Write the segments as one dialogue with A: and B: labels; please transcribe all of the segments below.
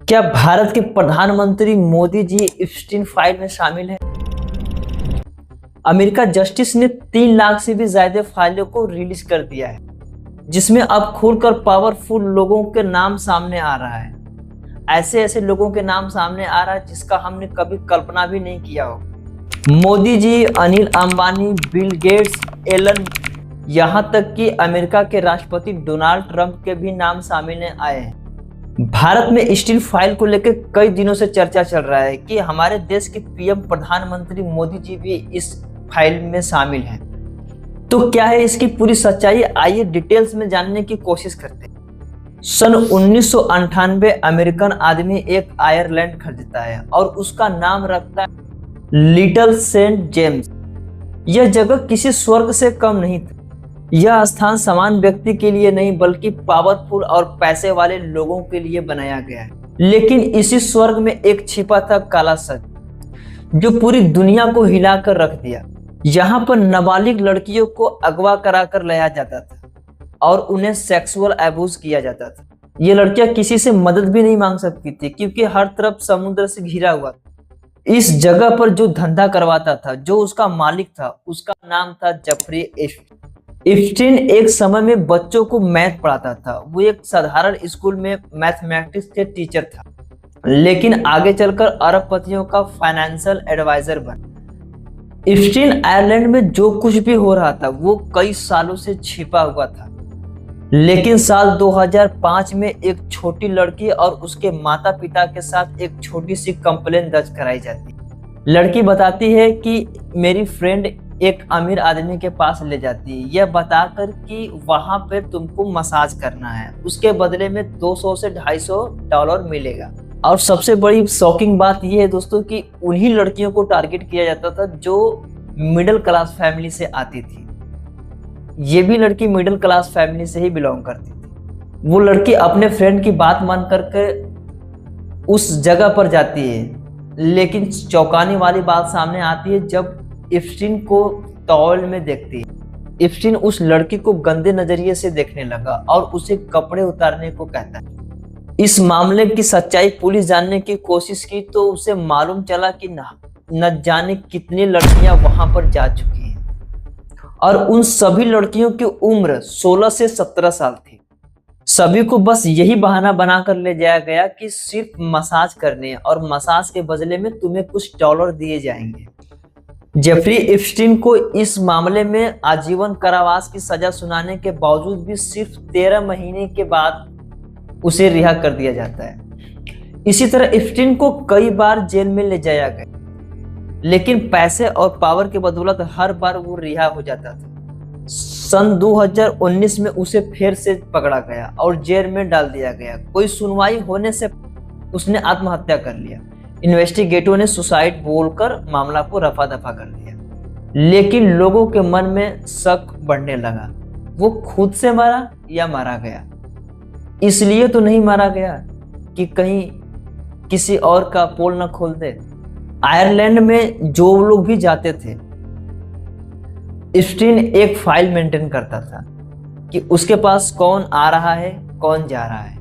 A: क्या भारत के प्रधानमंत्री मोदी जी इप्स्टीन फाइल में शामिल हैं? अमेरिका जस्टिस ने 3 लाख से भी ज्यादा फाइलों को रिलीज कर दिया है, जिसमें अब खुलकर पावरफुल लोगों के नाम सामने आ रहा है। ऐसे ऐसे लोगों के नाम सामने आ रहा है जिसका हमने कभी कल्पना भी नहीं किया हो। Modi ji, Anil Ambani, Bill Gates, Elon, यहाँ तक कि अमेरिका के राष्ट्रपति डोनाल्ड ट्रंप के भी नाम सामने आए हैं। भारत में स्टील फाइल को लेकर कई दिनों से चर्चा चल रहा है कि हमारे देश के पीएम प्रधानमंत्री मोदी जी भी इस फाइल में शामिल हैं। तो क्या है इसकी पूरी सच्चाई? आइए डिटेल्स में जानने की कोशिश करते हैं। सन 1998 अमेरिकन आदमी एक आयरलैंड खरीदता है और उसका नाम रखता है लिटिल सेंट जेम्स। यह जगह किसी स्वर्ग से कम नहीं था। यह स्थान समान व्यक्ति के लिए नहीं बल्कि पावरफुल और पैसे वाले लोगों के लिए बनाया गया है। लेकिन इसी स्वर्ग में एक छिपा था काला सच, जो पूरी दुनिया को हिलाकर रख दिया। यहाँ पर नाबालिग लड़कियों को अगवा कराकर लाया जाता था और उन्हें सेक्सुअल अब्यूज किया जाता था। ये लड़कियां किसी से मदद भी नहीं मांग सकती थी क्योंकि हर तरफ समुद्र से घिरा हुआ था। इस जगह पर जो धंधा करवाता था, जो उसका मालिक था, उसका नाम था जेफरी एप्स्टीन। एक समय में बच्चों को मैथ पढ़ाता था। वो एक साधारण स्कूल में मैथमेटिक्स के टीचर था, लेकिन आगे चलकर अरबपतियों का फाइनेंशियल एडवाइजर बना। एप्स्टीन आयरलैंड में जो कुछ भी हो रहा था वो कई सालों से छिपा हुआ था। लेकिन साल 2005 में एक छोटी लड़की और उसके माता पिता के साथ एक छोटी सी कंप्लेन दर्ज कराई जाती है। लड़की बताती है कि मेरी फ्रेंड एक अमीर आदमी के पास ले जाती है, यह बताकर कि वहां पर तुमको मसाज करना है, उसके बदले में 200 से $250 मिलेगा। और सबसे बड़ी शॉकिंग बात यह है दोस्तों कि उन्हीं लड़कियों को टारगेट किया जाता था जो मिडिल क्लास फैमिली से आती थी। ये भी लड़की मिडिल क्लास फैमिली से ही बिलोंग करती थी। वो लड़की अपने फ्रेंड की बात मान करके उस जगह पर जाती है, लेकिन चौंकाने वाली बात सामने आती है जब एप्स्टीन को टॉवल में देखती है। एप्स्टीन उस लड़की को गंदे नजरिए से देखने लगा और उसे कपड़े उतारने को कहता है। इस मामले की सच्चाई पुलिस जानने की कोशिश की तो उसे मालूम चला कि न जाने कितनी लड़कियां वहां पर जा चुकी हैं और उन सभी लड़कियों की उम्र 16 से 17 साल थी। सभी को बस यही बहाना बनाकर ले जाया गया कि सिर्फ मसाज करने और मसाज के बदले में तुम्हें कुछ $, दिए जाएंगे। जेफरी एप्स्टीन को इस मामले में आजीवन कारावास की सजा सुनाने के बावजूद भी सिर्फ 13 महीने के बाद उसे रिहा कर दिया जाता है। इसी तरह एप्स्टीन को कई बार जेल में ले जाया गया, लेकिन पैसे और पावर के बदौलत हर बार वो रिहा हो जाता था। सन 2019 में उसे फिर से पकड़ा गया और जेल में डाल दिया गया। कोई सुनवाई होने से उसने आत्महत्या कर लिया। इन्वेस्टिगेटरों ने सुसाइड बोलकर मामला को रफा दफा कर दिया, लेकिन लोगों के मन में शक बढ़ने लगा। वो खुद से मारा या मारा गया? इसलिए तो नहीं मारा गया कि कहीं किसी और का पोल न खोल दे। आयरलैंड में जो लोग भी जाते थे, एप्स्टीन एक फाइल मेंटेन करता था कि उसके पास कौन आ रहा है, कौन जा रहा है,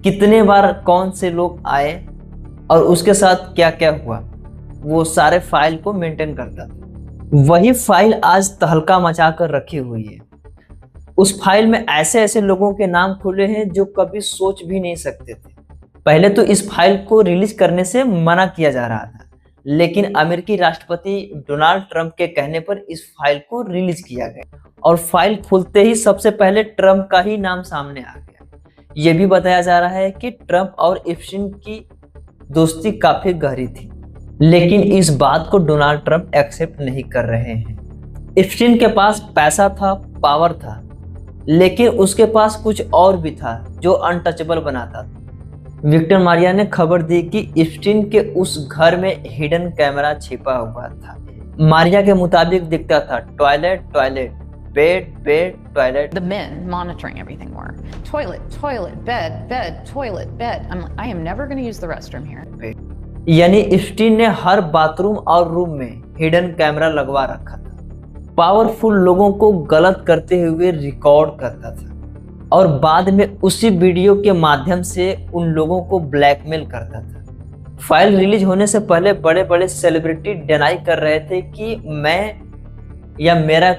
A: कितने बार कौन से लोग आए और उसके साथ क्या क्या हुआ। वो सारे फाइल को मेंटेन करता था। वही फाइल आज तहलका मचा कर रखी हुई है। उस फाइल में ऐसे ऐसे लोगों के नाम खुले हैं जो कभी सोच भी नहीं सकते थे। पहले तो इस फाइल को रिलीज करने से मना किया जा रहा था, लेकिन अमेरिकी राष्ट्रपति डोनाल्ड ट्रंप के कहने पर इस फाइल को रिलीज किया गया और फाइल खुलते ही सबसे पहले ट्रंप का ही नाम सामने आ गया। यह भी बताया जा रहा है कि ट्रंप और एप्स्टीन की दोस्ती काफी गहरी थी, लेकिन इस बात को डोनाल्ड ट्रंप एक्सेप्ट नहीं कर रहे हैं। एप्स्टीन के पास पैसा था, पावर था, लेकिन उसके पास कुछ और भी था जो अनटचेबल बनाता था। विक्टर मारिया ने खबर दी कि एप्स्टीन के उस घर में हिडन कैमरा छिपा हुआ था। मारिया के मुताबिक दिखता था toilet toilet, bed bed toilet.
B: The men monitoring everything were toilet toilet bed bed toilet bed. I am never going to use the restroom here.
A: यानी एप्स्टीन ने हर बाथरूम और रूम में हिडन कैमरा लगवा रखा था। पावरफुल लोगों को गलत करते हुए रिकॉर्ड करता था और बाद में उसी वीडियो के माध्यम से उन लोगों को ब्लैकमेल करता था। फाइल रिलीज होने से पहले बड़े बड़े सेलिब्रिटी डिनाई कर रहे थे कि मैं या मेरा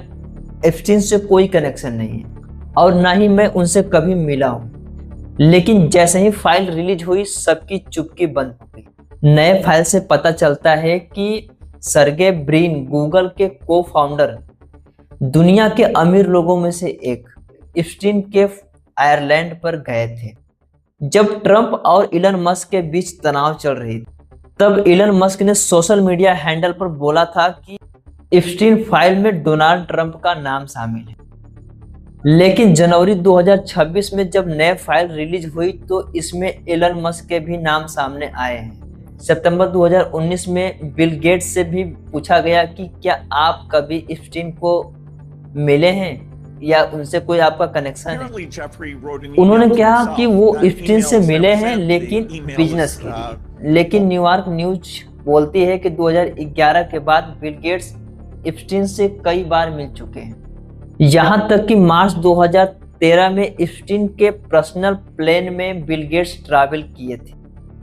A: एप्स्टीन से कोई कनेक्शन नहीं है और ना ही मैं उनसे कभी मिला हूँ। लेकिन जैसे ही फाइल रिलीज हुई सबकी चुप्पी बंद हो गई। नए फाइल से पता चलता है कि सर्गे ब्रिन, गूगल के को फाउंडर, दुनिया के अमीर लोगों में से एक, एप्स्टीन के आयरलैंड पर गए थे। जब ट्रंप और इलन मस्क के बीच तनाव चल रही थी तब इलन मस्क ने सोशल मीडिया हैंडल पर बोला था कि एप्स्टीन फाइल में डोनाल्ड ट्रंप का नाम शामिल है। लेकिन जनवरी 2026 में जब नए फाइल रिलीज हुई तो इसमें इलन मस्क के भी नाम सामने आए हैं। सितंबर 2019 में बिल गेट्स से भी पूछा गया कि क्या आप कभी एप्स्टीन को मिले हैं या उनसे कोई आपका कनेक्शन है। उन्होंने कहा कि वो एप्स्टीन से मिले हैं लेकिन बिजनेस के लिए। लेकिन न्यूयॉर्क न्यूज बोलती है कि 2011 के बाद बिल गेट्स एप्स्टीन से कई बार मिल चुके हैं। यहां तक कि मार्च 2013 में एप्स्टीन के पर्सनल प्लेन में बिल गेट्स ट्रैवल किए थे।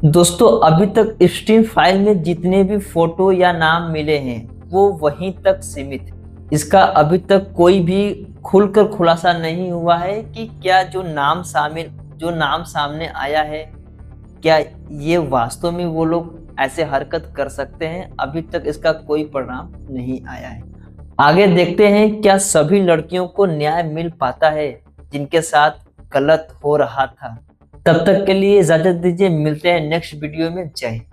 A: दोस्तों, अभी तक एप्स्टीन फाइल में जितने भी फोटो या नाम मिले हैं वो वहीं तक सीमित है। इसका अभी तक कोई भी खुलकर खुलासा नहीं हुआ है कि क्या जो नाम सामने आया है क्या ये वास्तव में वो लोग ऐसे हरकत कर सकते हैं। अभी तक इसका कोई परिणाम नहीं आया है। आगे देखते हैं क्या सभी लड़कियों को न्याय मिल पाता है जिनके साथ गलत हो रहा था। तब तक के लिए इजाजत दीजिए, मिलते हैं नेक्स्ट वीडियो में। जय हिंद।